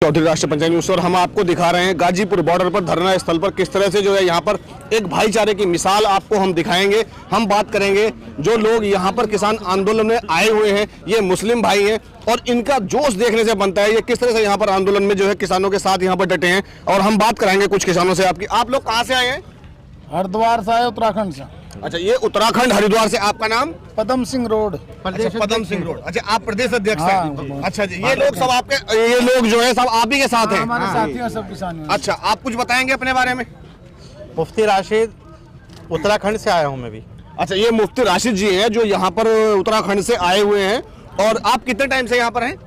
चौधरी राष्ट्रीय पंचायत न्यूज़ और हम आपको दिखा रहे हैं गाजीपुर बॉर्डर पर धरना स्थल पर किस तरह से जो है यहाँ पर एक भाईचारे की मिसाल आपको हम दिखाएंगे। हम बात करेंगे जो लोग यहाँ पर किसान आंदोलन में आए हुए हैं, ये मुस्लिम भाई हैं और इनका जोश देखने से बनता है ये किस तरह से यहाँ पर आंदोलन में जो है किसानों के साथ यहाँ पर डटे हैं। और हम बात कराएंगे कुछ किसानों से आपकी। आप लोग कहाँ से आए हैं? हरिद्वार से आए, उत्तराखंड से। अच्छा, ये उत्तराखंड हरिद्वार से। आपका नाम? पदम सिंह रोड। अच्छा, पदम सिंह रोड। अच्छा, आप प्रदेश अध्यक्ष हैं? अच्छा जी, ये लोग सब आपके, ये लोग जो है सब आप ही के साथ हैं? हमारे साथी हैं, सब किसान। अच्छा, आप कुछ बताएंगे अपने बारे में? मुफ्ती राशिद, उत्तराखंड से आया हूँ मैं भी। अच्छा, ये मुफ्ती राशिद जी हैं जो यहाँ पर उत्तराखंड से आए हुए हैं। और आप कितने टाइम से यहाँ पर हैं?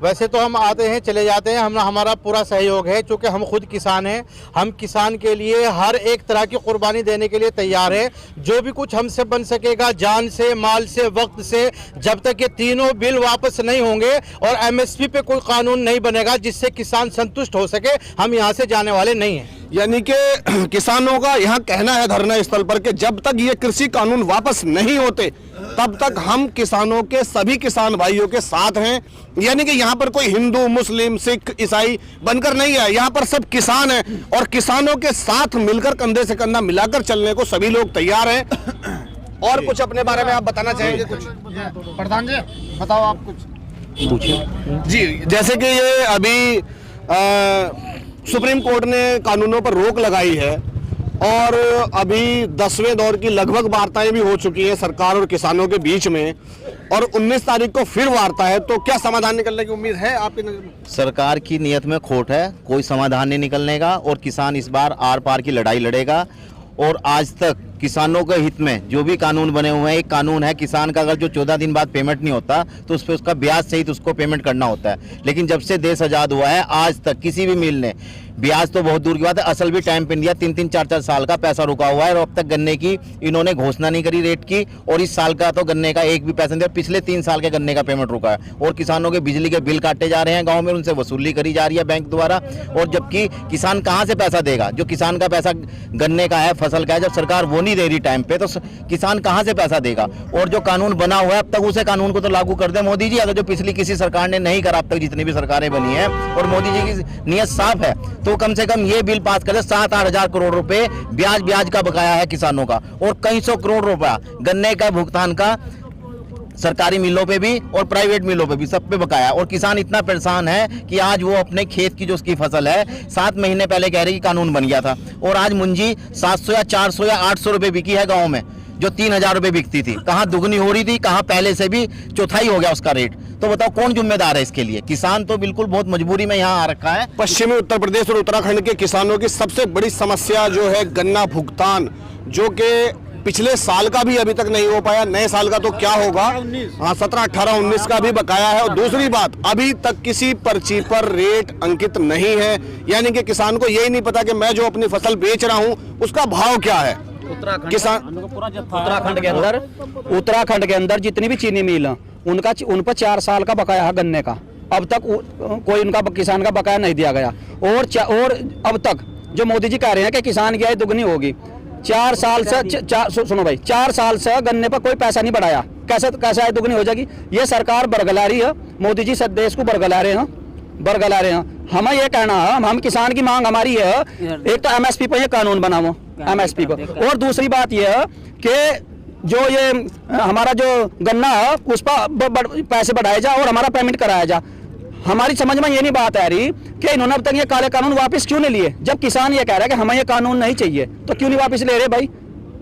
वैसे तो हम आते हैं चले जाते हैं, हमारा पूरा सहयोग है क्योंकि हम खुद किसान हैं। हम किसान के लिए हर एक तरह की कुर्बानी देने के लिए तैयार है। जो भी कुछ हमसे बन सकेगा, जान से, माल से, वक्त से, जब तक ये तीनों बिल वापस नहीं होंगे और एमएसपी पे कोई कानून नहीं बनेगा जिससे किसान संतुष्ट हो सके, हम यहाँ से जाने वाले नहीं हैं। यानी कि किसानों का यहाँ कहना है धरना स्थल पर कि जब तक ये कृषि कानून वापस नहीं होते तब तक हम किसानों के, सभी किसान भाइयों के साथ हैं। यानी कि यहाँ पर कोई हिंदू, मुस्लिम, सिख, ईसाई बनकर नहीं है, यहाँ पर सब किसान हैं और किसानों के साथ मिलकर कंधे से कंधा मिलाकर चलने को सभी लोग तैयार हैं। और कुछ अपने बारे में आप बताना चाहेंगे? कुछ प्रधान जी बताओ, आप कुछ पूछिए जी। जैसे कि ये अभी सुप्रीम कोर्ट ने कानूनों पर रोक लगाई है और अभी 10वें दौर की लगभग वार्ताएं भी हो चुकी हैं सरकार और किसानों के बीच में, और 19 तारीख को फिर वार्ता है। तो क्या समाधान निकलने की उम्मीद है आपकी नजर में? सरकार की नीयत में खोट है, कोई समाधान नहीं निकलने का और किसान इस बार आर पार की लड़ाई लड़ेगा। और आज तक किसानों के हित में जो भी कानून बने हुए हैं, एक कानून है किसान का अगर जो 14 दिन बाद पेमेंट नहीं होता तो उस पर उसका ब्याज सहित उसको पेमेंट करना होता है। लेकिन जब से देश आज़ाद हुआ है आज तक किसी भी मिल ने, ब्याज तो बहुत दूर की बात है, असल भी टाइम पे दिया, 3-3, 4-4 साल का पैसा रुका हुआ है और अब तक गन्ने की इन्होंने घोषणा नहीं करी रेट की। और इस साल का तो गन्ने का एक भी पैसा नहीं दिया, पिछले 3 साल के गन्ने का पेमेंट रुका है। और किसानों के बिजली के बिल काटे जा रहे हैं गाँव में, उनसे वसूली करी जा रही है बैंक द्वारा। और जबकि किसान कहाँ से पैसा देगा? जो किसान का पैसा गन्ने का है, फसल का है, जब सरकार वो नहीं दे रही टाइम पे तो किसान कहाँ से पैसा देगा? और जो कानून बना हुआ है अब तक उसे कानून को तो लागू कर दे मोदी जी। अगर जो पिछली किसी सरकार ने नहीं करा अब तक जितनी भी सरकारें बनी है और मोदी जी की नीयत साफ है, तो कम से कम ये बिल पास कर दे। 7-8 हजार करोड़ रुपए ब्याज का बकाया है किसानों का और कई सौ करोड़ रुपया गन्ने का भुगतान का सरकारी मिलों पे भी और प्राइवेट मिलों पे भी, सब पे बकाया। और किसान इतना परेशान है कि आज वो अपने खेत की जो उसकी फसल है 7 महीने पहले कह रही कि कानून बन गया था और आज मुंजी 700 या 400 या 800 रुपए बिकी है गाँव में, जो 3000 रुपए बिकती थी। कहाँ दुगनी हो रही थी, कहाँ पहले से भी चौथाई हो गया उसका रेट। तो बताओ कौन जिम्मेदार है इसके लिए? किसान तो बिल्कुल बहुत मजबूरी में यहाँ आ रखा है। पश्चिमी उत्तर प्रदेश और उत्तराखंड के किसानों की सबसे बड़ी समस्या जो है गन्ना भुगतान, जो कि पिछले साल का भी अभी तक नहीं हो पाया, नए साल का तो क्या होगा। हाँ, 17, 18, 19 का भी बकाया है। और दूसरी बात, अभी तक किसी पर्ची पर रेट अंकित नहीं है, यानी कि किसान को यही नहीं पता कि मैं जो अपनी फसल बेच रहा हूँ उसका भाव क्या है। किसान उत्तराखंड के अंदर जितनी भी चीनी मिल है उन पर 4 साल का बकाया है गन्ने का। अब तक कोई उनका किसान का बकाया नहीं दिया गया। और अब तक जो मोदी जी कह रहे हैं कि किसान की आय दुगनी होगी, 4 साल से सुनो भाई, 4 साल से गन्ने पर कोई पैसा नहीं बढ़ाया, कैसे आय दुगनी हो जाएगी? ये सरकार बरगला रही है, मोदी जी सब देश को बरगला रहे हैं। हमें ये कहना है, हम किसान की मांग हमारी है, एक तो एमएसपी पर ये कानून बनाओ, एमएसपी पर। और दूसरी बात ये है कि जो ये हमारा जो गन्ना है उस पर पैसे बढ़ाए जा और हमारा पेमेंट कराया जा। हमारी समझ में ये नहीं बात आ रही कि इन्होंने अब तक ये काले कानून वापस क्यों नहीं लिए? जब किसान ये कह रहा है कि हमें ये कानून नहीं चाहिए तो क्यों नहीं वापस ले रहे भाई?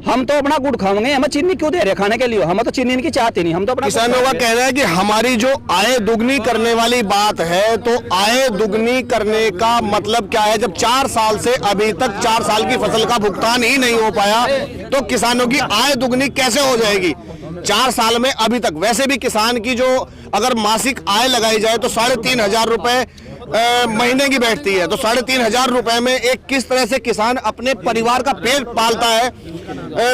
हम तो अपना गुड़ खाएंगे, हमें चीनी क्यों दे रहे खाने के लिए? हमें तो चीनी इनकी चाहती नहीं, हम तो अपना। किसानों का कहना है कि हमारी जो आय दुगनी करने वाली बात है, तो आय दुगनी करने का मतलब क्या है? जब 4 साल से अभी तक 4 साल की फसल का भुगतान ही नहीं हो पाया तो किसानों की आय दुगनी कैसे हो जाएगी 4 साल में? अभी तक वैसे भी किसान की जो अगर मासिक आय लगाई जाए तो 3,500 रुपए महीने की बैठती है। तो 3,500 रुपए में एक किस तरह से किसान अपने परिवार का पेट पालता है,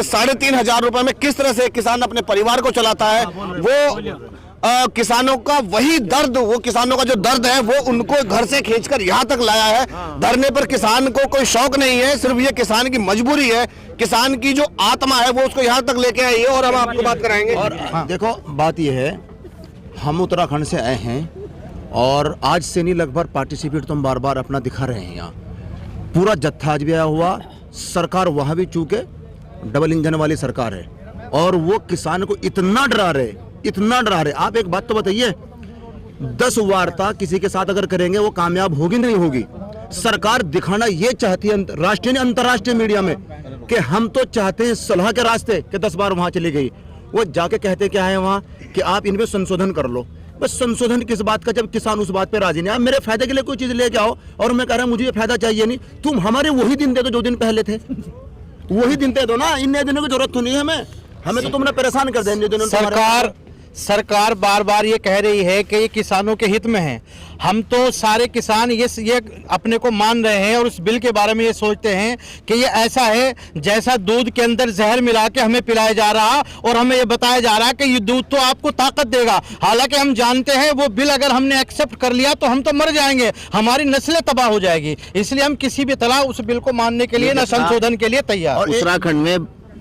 3,500 रुपए में किस तरह से किसान अपने परिवार को चलाता है, वो किसानों का वही दर्द, वो किसानों का जो दर्द है वो उनको घर से खींचकर यहाँ तक लाया है। धरने पर किसान को कोई शौक नहीं है, सिर्फ ये किसान की मजबूरी है, किसान की जो आत्मा है वो उसको यहाँ तक लेके आई है। और हम आपको बात कराएंगे। और देखो बात ये है, हम उत्तराखंड से आए हैं और आज से नहीं, लगभग पार्टिसिपेट तो हम बार बार अपना दिखा रहे हैं। यहाँ पूरा जत्था आज भी आया हुआ। सरकार वहाँ भी चूके डबल इंजन वाली सरकार है और वो किसान को इतना डरा रहे। आप एक बात तो बताइए, 10 वार्ता किसी के साथ अगर करेंगे वो कामयाब होगी नहीं होगी? सरकार दिखाना ये चाहती है राष्ट्रीय अंतर्राष्ट्रीय मीडिया में कि हम तो चाहते हैं सलाह के रास्ते कि 10 बार वहां चली गई। वो जाके कहते क्या है वहां कि आप इनमें संशोधन कर लो। बस संशोधन किस बात का, जब किसान उस बात पे राजी नहीं। आप मेरे फायदे के लिए कोई चीज लेके आओ और मैं कह रहा हूं मुझे ये फायदा चाहिए नहीं। तुम हमारे वही दिन दे दो जो दिन पहले थे, वही दिन दे दो ना। इन नए दिनों की जरूरत तो नहीं है हमें तो तुमने परेशान कर दिया। सरकार बार बार ये कह रही है कि ये किसानों के हित में है। हम तो सारे किसान ये अपने को मान रहे हैं और उस बिल के बारे में ये सोचते हैं कि ये ऐसा है जैसा दूध के अंदर जहर मिला के हमें पिलाया जा रहा और हमें ये बताया जा रहा है कि ये दूध तो आपको ताकत देगा। हालांकि हम जानते हैं वो बिल अगर हमने एक्सेप्ट कर लिया तो हम तो मर जाएंगे, हमारी नस्लें तबाह हो जाएगी। इसलिए हम किसी भी तरह उस बिल को मानने के लिए न संशोधन के लिए तैयार। उत्तराखंड में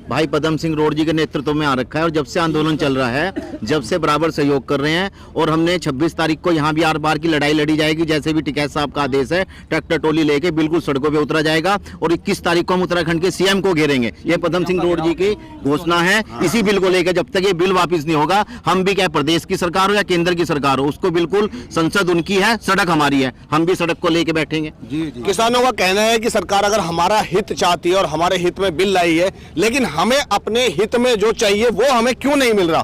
भाई पदम सिंह रोड जी के नेतृत्व में आ रखा है और जब से आंदोलन चल रहा है, जब से बराबर सहयोग कर रहे हैं। और हमने 26 तारीख को यहाँ भी आर पार की लड़ाई लड़ी जाएगी। जैसे भी टिकैत साहब का आदेश है, ट्रैक्टर टोली लेके बिल्कुल सड़कों पे उतरा जाएगा। और 21 तारीख को हम उत्तराखंड के सीएम को घेरेंगे। ये पदम सिंह रोड जी की घोषणा है। इसी बिल को लेकर जब तक ये बिल वापिस नहीं होगा, हम भी क्या प्रदेश की सरकार हो या केंद्र की सरकार हो, उसको बिल्कुल संसद उनकी है, सड़क हमारी है, हम भी सड़क को लेके बैठेंगे। किसानों का कहना है कि सरकार अगर हमारा हित चाहती है और हमारे हित में बिल लाई है, लेकिन हमें अपने हित में जो चाहिए वो हमें क्यों नहीं मिल रहा,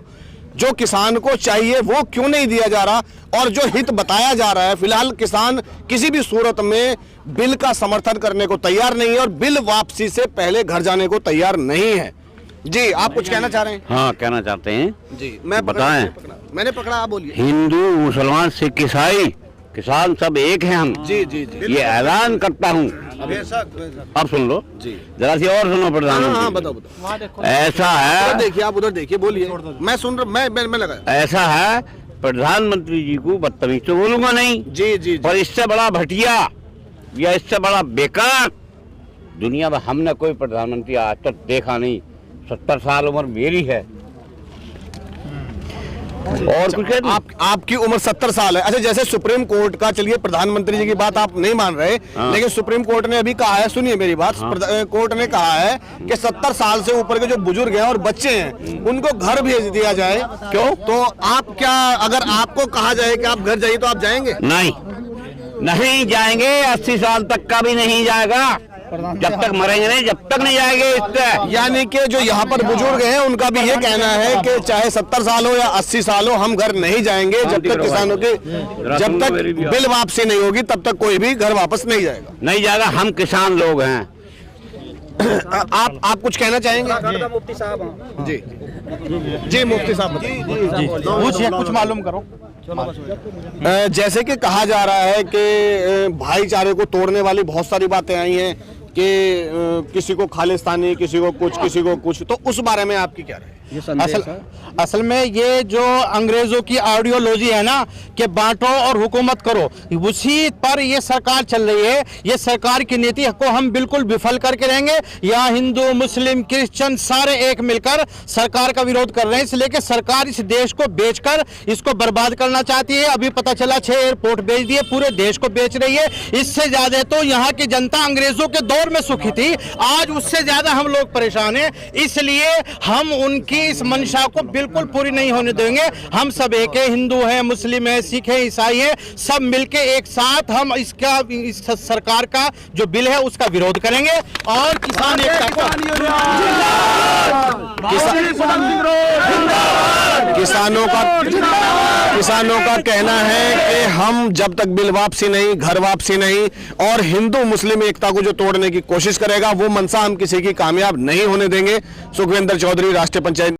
जो किसान को चाहिए वो क्यों नहीं दिया जा रहा, और जो हित बताया जा रहा है। फिलहाल किसान किसी भी सूरत में बिल का समर्थन करने को तैयार नहीं है और बिल वापसी से पहले घर जाने को तैयार नहीं है। जी, आप कुछ कहना चाह रहे हैं? हाँ, कहना चाहते हैं जी, मैं बताएं। मैंने पकड़ा, आप बोलिए। हिंदू, मुसलमान, सिख, ईसाई, किसान सब एक हैं हम। जी जी जी, ये ऐलान करता हूँ। अब सुन लो जी, जरा सी और सुनो प्रधानमंत्री। हाँ, बताओ। ऐसा है, देखिए आप उधर देखिए, बोलिए, मैं सुन रहा, मैं लगा। ऐसा है, प्रधानमंत्री जी को बदतमीज तो बोलूंगा नहीं जी जी, पर इससे बड़ा घटिया या इससे बड़ा बेकार दुनिया में हमने कोई प्रधानमंत्री आज तक देखा नहीं। 70 साल उम्र मेरी है और कुछ आपकी उम्र 70 साल है। अच्छा, जैसे सुप्रीम कोर्ट का, चलिए प्रधानमंत्री जी की बात आप नहीं मान रहे, लेकिन सुप्रीम कोर्ट ने अभी कहा है, सुनिए मेरी बात, कोर्ट ने कहा है कि 70 साल से ऊपर के जो बुजुर्ग हैं और बच्चे हैं उनको घर भेज दिया जाए। क्यों? तो आप क्या, अगर आपको कहा जाए कि आप घर जाइए तो आप जाएंगे? नहीं जाएंगे। 80 साल तक का भी नहीं जाएगा, जब तक मरेंगे नहीं, जब तक नहीं जाएंगे इससे। यानी कि जो यहाँ पर बुजुर्ग हैं उनका भी ये कहना है कि चाहे 70 साल हो या 80 साल हो, हम घर नहीं जाएंगे जब तक किसानों की, जब तक बिल वापसी नहीं होगी तब तक कोई भी घर वापस नहीं जाएगा। हम किसान लोग हैं। आप कुछ कहना चाहेंगे? मुफ्ती साहब। जी जी, मुफ्ती साहब पूछिए, कुछ मालूम करो। जैसे कि कहा जा रहा है कि भाईचारे को तोड़ने वाली बहुत सारी बातें आई हैं कि किसी को खालिस्तानी, किसी को कुछ, तो उस बारे में आपकी क्या राय है? असल में ये जो अंग्रेजों की आइडियोलॉजी है ना कि बांटो और हुकूमत करो, उसी पर ये सरकार चल रही है। ये सरकार की नीति को हम बिल्कुल विफल करके रहेंगे। यहाँ हिंदू, मुस्लिम, क्रिश्चियन सारे एक मिलकर सरकार का विरोध कर रहे हैं, इसलिए कि सरकार इस देश को बेचकर इसको बर्बाद करना चाहती है। अभी पता चला 6 एयरपोर्ट बेच दिए, पूरे देश को बेच रही है। इससे ज्यादा तो यहाँ की जनता अंग्रेजों के दौर में सुखी थी, आज उससे ज्यादा हम लोग परेशान हैं। इसलिए हम उनकी इस मंशा को बिल्कुल पूरी नहीं होने देंगे। हम सब एक है, हिंदू हैं, मुस्लिम हैं, सिख हैं, ईसाई हैं, सब मिलके एक साथ हम इस सरकार का जो बिल है उसका विरोध करेंगे और किसान एकता को किसानों का कहना है कि हम जब तक बिल वापसी नहीं, घर वापसी नहीं और हिंदू मुस्लिम एकता को जो तोड़ने की कोशिश करेगा वो मनसा हम किसी की कामयाब नहीं होने देंगे। सुखविंदर चौधरी, राष्ट्रीय पंचायत।